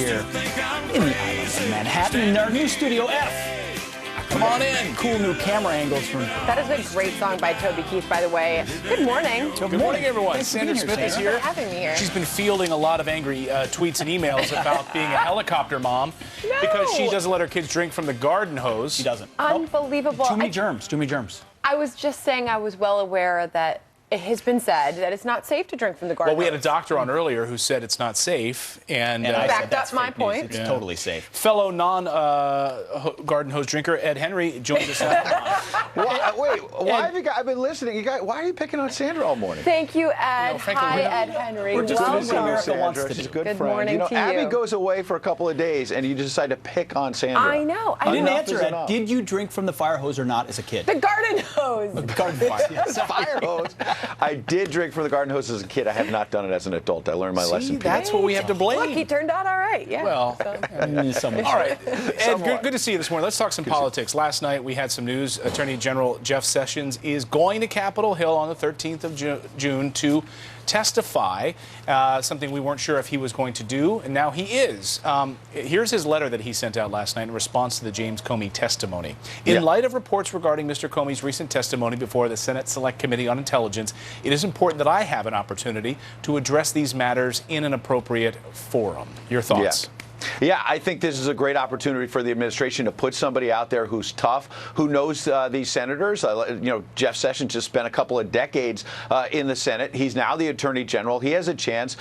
here in the island of Manhattan in our new Studio F. Come on in. Cool new camera angles from... That is a great song by Toby Keith, by the way. Good morning. Good morning, everyone. Sandra Smith is here. Thanks for having me here. She's been fielding a lot of angry tweets and emails about being a helicopter mom because she doesn't let her kids drink from the garden hose. She doesn't. Unbelievable. Too many germs. Too many germs. I was just saying I was well aware that it has been said that it's not safe to drink from the garden hose. Well, we had a doctor on earlier who said it's not safe. And I backed up my point. It's totally safe. Fellow non-garden hose drinker Ed Henry joins us now. Wait, why have you guys, I've been listening. You guys, why are you picking on Sandra all morning? Thank you, Ed. frankly, Hi, Ed Henry. We're just doing what America wants to do. She's a good Good friend. morning to you. Abby goes away for a couple of days, and you decide to pick on Sandra. I know. You didn't Enough answer is it. enough. Did you drink from the fire hose or not as a kid? The garden hose. Garden fire. Fire hose. I did drink from the garden hose as a kid. I have not done it as an adult. I learned my lesson. That's what we have to blame. Look, he turned out all right. Yeah. Well, Somewhat. all right. Ed, good to see you this morning. Let's talk some politics. Last night we had some news. Attorney General Jeff Sessions is going to Capitol Hill on the 13th of June to testify, something we weren't sure if he was going to do, and now he is. Here's his letter that he sent out last night in response to the James Comey testimony. In light of reports regarding Mr. Comey's recent testimony before the Senate Select Committee on Intelligence, it is important that I have an opportunity to address these matters in an appropriate forum. Your thoughts? Yeah, I think this is a great opportunity for the administration to put somebody out there who's tough, who knows these senators. Jeff Sessions just spent a couple of decades in the Senate. He's now the Attorney General. He has a chance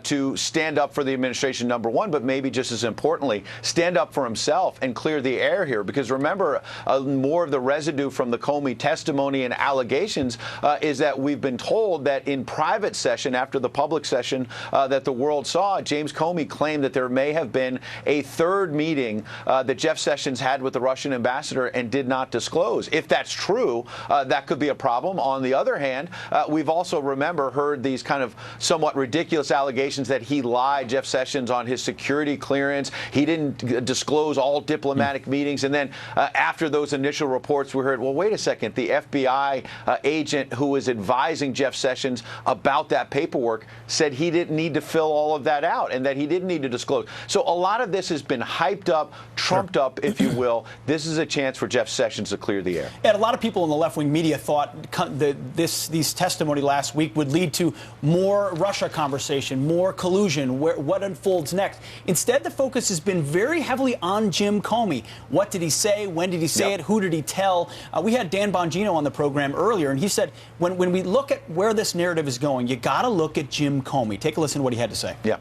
to stand up for the administration, number one, but maybe just as importantly, stand up for himself and clear the air here. Because remember, more of the residue from the Comey testimony and allegations is that we've been told that in private session, after the public session that the world saw, James Comey claimed that there may have been a third meeting that Jeff Sessions had with the Russian ambassador and did not disclose. If that's true, that could be a problem. On the other hand, we've also, heard these kind of somewhat ridiculous allegations that he lied, Jeff Sessions, on his security clearance. He didn't disclose all diplomatic meetings. And then after those initial reports, we heard, well, wait a second, the FBI agent who was advising Jeff Sessions about that paperwork said he didn't need to fill all of that out and that he didn't need to disclose. So a lot of this has been hyped up, trumped up, if you will. This is a chance for Jeff Sessions to clear the air. And a lot of people in the left-wing media thought that these testimony last week would lead to more Russia conversation, more collusion, what unfolds next. Instead, the focus has been very heavily on Jim Comey. What did he say? When did he say it? Who did he tell? We had Dan Bongino on the program earlier, and he said, when we look at where this narrative is going, you got to look at Jim Comey. Take a listen to what he had to say. Yeah.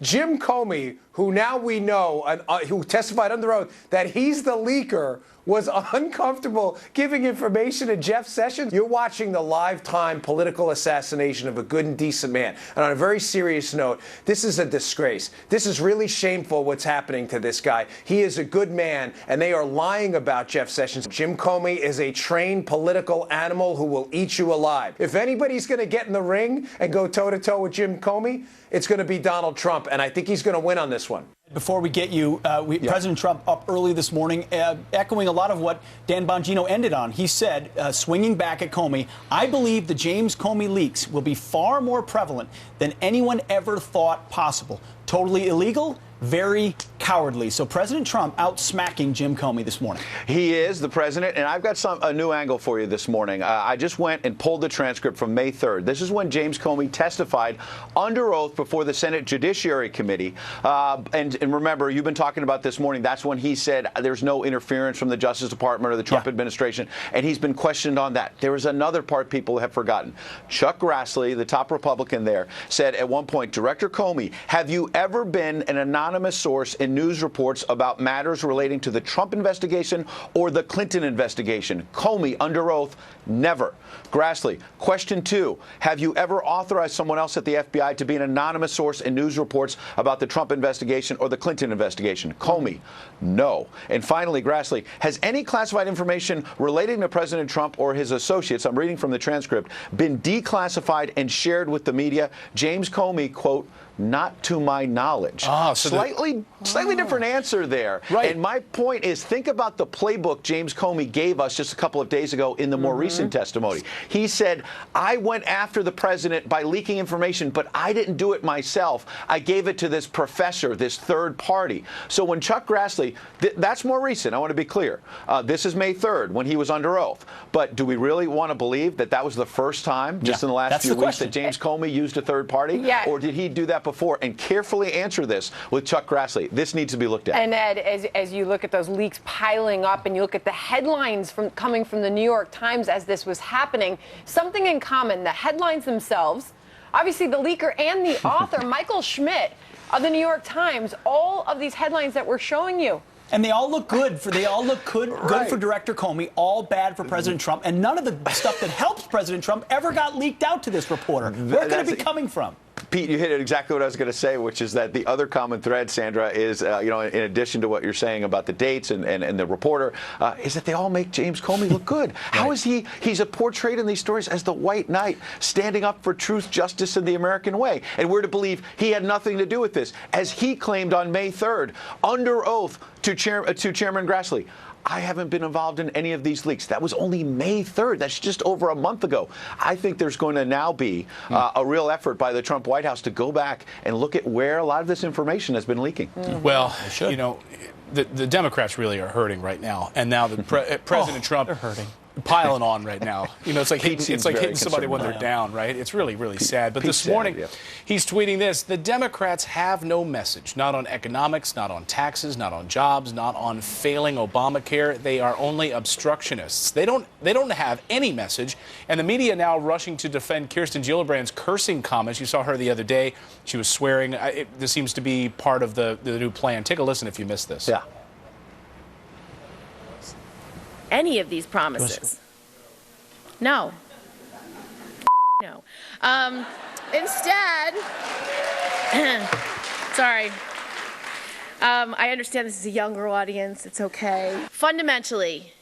Jim Comey, who now we know, who testified under oath that he's the leaker, was uncomfortable giving information to Jeff Sessions. You're watching the lifetime political assassination of a good and decent man. And on a very serious note, this is a disgrace. This is really shameful what's happening to this guy. He is a good man, and they are lying about Jeff Sessions. Jim Comey is a trained political animal who will eat you alive. If anybody's going to get in the ring and go toe-to-toe with Jim Comey, it's going to be Donald Trump, and I think he's going to win on this one. Before we get you, President Trump up early this morning, echoing a lot of what Dan Bongino ended on. He said, swinging back at Comey, I believe the James Comey leaks will be far more prevalent than anyone ever thought possible. Totally illegal, very cowardly. So President Trump out smacking Jim Comey this morning. He is the president, and I've got a new angle for you this morning. I just went and pulled the transcript from May 3rd. This is when James Comey testified under oath before the Senate Judiciary Committee. And remember, you've been talking about this morning. That's when he said there's no interference from the Justice Department or the Trump administration, and he's been questioned on that. There is another part people have forgotten. Chuck Grassley, the top Republican there, said at one point, Director Comey, have you ever been an anonymous source in news reports about matters relating to the Trump investigation or the Clinton investigation? Comey, under oath, never. Grassley, question 2, have you ever authorized someone else at the FBI to be an anonymous source in news reports about the Trump investigation or the Clinton investigation? Comey, no. And finally, Grassley, has any classified information relating to President Trump or his associates, I'm reading from the transcript, been declassified and shared with the media? James Comey, quote, Not to my knowledge. Ah, so slightly different answer there. Right. And my point is, think about the playbook James Comey gave us just a couple of days ago in the more recent testimony. He said, I went after the president by leaking information, but I didn't do it myself. I gave it to this professor, this third party. So when Chuck Grassley, that's more recent, I want to be clear. This is May 3rd when he was under oath. But do we really want to believe that that was the first time, just in the last few weeks, that James Comey used a third party? Yeah. Or did he do that before? And carefully answer this with Chuck Grassley. This needs to be looked at. And Ed, as you look at those leaks piling up and you look at the headlines coming from the New York Times as this was happening, something in common, the headlines themselves, obviously the leaker and the author, Michael Schmidt of the New York Times, all of these headlines that we're showing you. And they all look good for good for Director Comey, all bad for President Trump, and none of the stuff that helps President Trump ever got leaked out to this reporter. Where could it be coming from? Pete, you hit it exactly what I was going to say, which is that the other common thread, Sandra, is, in addition to what you're saying about the dates and the reporter, is that they all make James Comey look good. How is he's portrayed in these stories as the white knight, standing up for truth, justice, and the American way. And we're to believe he had nothing to do with this, as he claimed on May 3rd, under oath to Chairman Grassley. I haven't been involved in any of these leaks. That was only May 3rd. That's just over a month ago. I think there's going to now be a real effort by the Trump White House to go back and look at where a lot of this information has been leaking. Well, the Democrats really are hurting right now. And now the President Trump they're hurting. Piling on right now. It's like hitting somebody when they're concerned. down, right? It's really, really sad. But Pete's this morning, sad, yeah. he's tweeting this: the Democrats have no message, not on economics, not on taxes, not on jobs, not on failing Obamacare. They are only obstructionists. They don't have any message. And the media now rushing to defend Kirsten Gillibrand's cursing comments. You saw her the other day. She was swearing. This seems to be part of the new plan. Take a listen if you missed this. Yeah. Any of these promises. No. No. Instead, sorry. I understand this is a younger audience. It's okay. Fundamentally,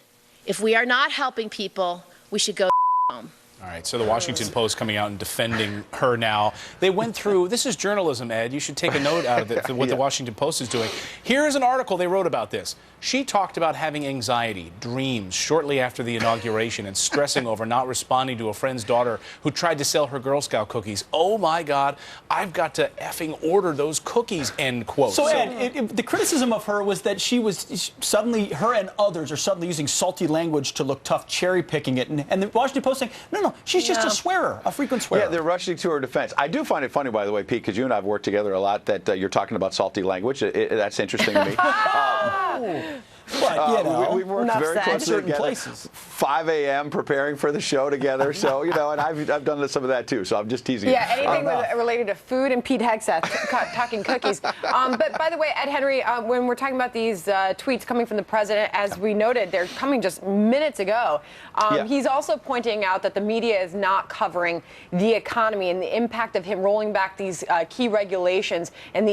if we are not helping people, we should go home. All right, so the Washington Post coming out and defending her now. They went through, this is journalism, Ed. You should take a note out of it, what the Washington Post is doing. Here is an article they wrote about this. She talked about having anxiety, dreams, shortly after the inauguration and stressing over not responding to a friend's daughter who tried to sell her Girl Scout cookies. Oh, my God, I've got to effing order those cookies, end quote. So, Ed, the criticism of her was that her and others are suddenly using salty language to look tough, cherry-picking it. And the Washington Post saying, no, she's just a swearer, a frequent swearer. Yeah, they're rushing to her defense. I do find it funny, by the way, Pete, because you and I have worked together a lot, that you're talking about salty language. That's interesting to me. But, we've worked very closely together. Places. 5 a.m. preparing for the show together. So, and I've done some of that, too. So I'm just teasing you. Yeah, anything related to food and Pete Hegseth talking cookies. But by the way, Ed Henry, when we're talking about these tweets coming from the president, as we noted, they're coming just minutes ago. He's also pointing out that the media is not covering the economy and the impact of him rolling back these key regulations and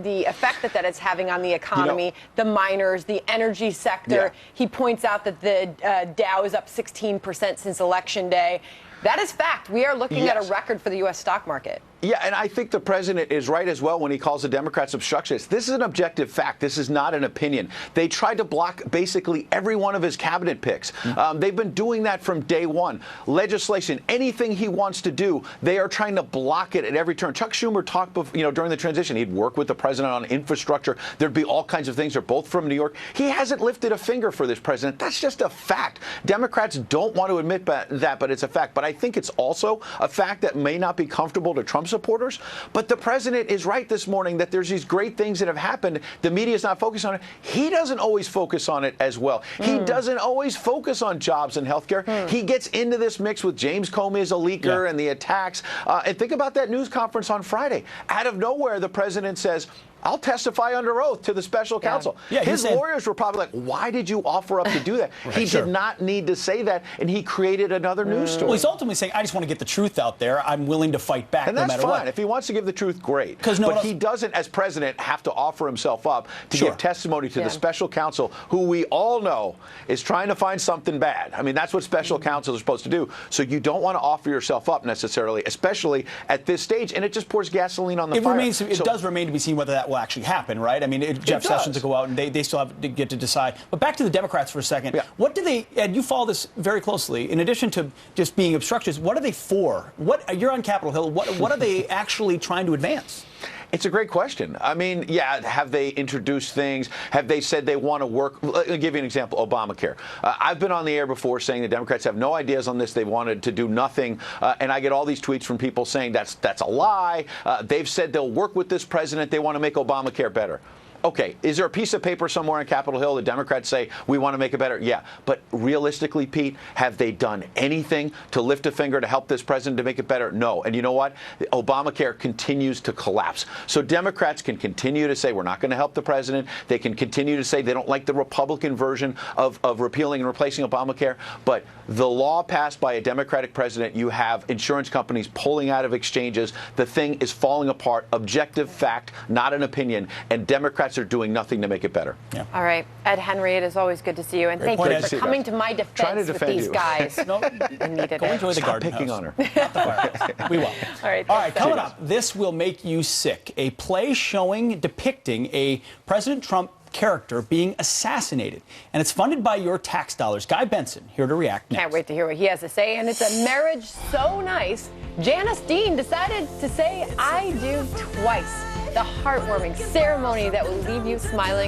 the effect that it's having on the economy, the miners, the energy sector. Yeah. He points out that the Dow is up 16% since Election Day. That is fact. We are looking at a record for the U.S. stock market. Yeah, and I think the president is right as well when he calls the Democrats obstructionists. This is an objective fact. This is not an opinion. They tried to block basically every one of his cabinet picks. They've been doing that from day one. Legislation, anything he wants to do, they are trying to block it at every turn. Chuck Schumer talked, during the transition. He'd work with the president on infrastructure. There'd be all kinds of things. They're both from New York. He hasn't lifted a finger for this president. That's just a fact. Democrats don't want to admit that, but it's a fact. But I think it's also a fact that may not be comfortable to Trump supporters. But the president is right this morning that there's these great things that have happened. The media is not focused on it. He doesn't always focus on it as well. He doesn't always focus on jobs and health care. He gets into this mix with James Comey as a leaker and the attacks. And think about that news conference on Friday. Out of nowhere, the president says, I'll testify under oath to the special counsel. Yeah, his lawyers were probably like, why did you offer up to do that? He did not need to say that, and he created another news story. Well, he's ultimately saying, I just want to get the truth out there. I'm willing to fight back and no that's matter fine. what. If he wants to give the truth, great. No but he doesn't, as president, have to offer himself up to give testimony to the special counsel, who we all know is trying to find something bad. I mean, that's what special counsels are supposed to do. So you don't want to offer yourself up necessarily, especially at this stage, and it just pours gasoline on the fire. It does remain to be seen whether that will actually happen, right? I mean, Jeff Sessions will go out, and they still have to get to decide. But back to the Democrats for a second. Yeah. What do they, and you follow this very closely, in addition to just being obstructionists, what are they for? You're on Capitol Hill. What are they actually trying to advance? It's a great question. I mean, yeah, have they introduced things? Have they said they want to work? Let me give you an example, Obamacare. I've been on the air before saying the Democrats have no ideas on this. They wanted to do nothing. And I get all these tweets from people saying that's a lie. They've said they'll work with this president. They want to make Obamacare better. Okay, is there a piece of paper somewhere on Capitol Hill the Democrats say we want to make it better? Yeah, but realistically, Pete, have they done anything to lift a finger to help this president to make it better? No. And you know what? Obamacare continues to collapse. So Democrats can continue to say we're not going to help the president. They can continue to say they don't like the Republican version of repealing and replacing Obamacare. But the law passed by a Democratic president, you have insurance companies pulling out of exchanges. The thing is falling apart. Objective fact, not an opinion. And Democrats are doing nothing to make it better. Yeah. All right. Ed Henry, it is always good to see you. And thank you for coming to my defense with these guys. No, I needed go enjoy the Stop garden picking house. on her. We will. All right. Coming up, this will make you sick. A play depicting a President Trump character being assassinated. And it's funded by your tax dollars. Guy Benson, here to react next. Can't wait to hear what he has to say. And it's a marriage so nice, Janice Dean decided to say I do twice. The heartwarming ceremony that will leave you smiling.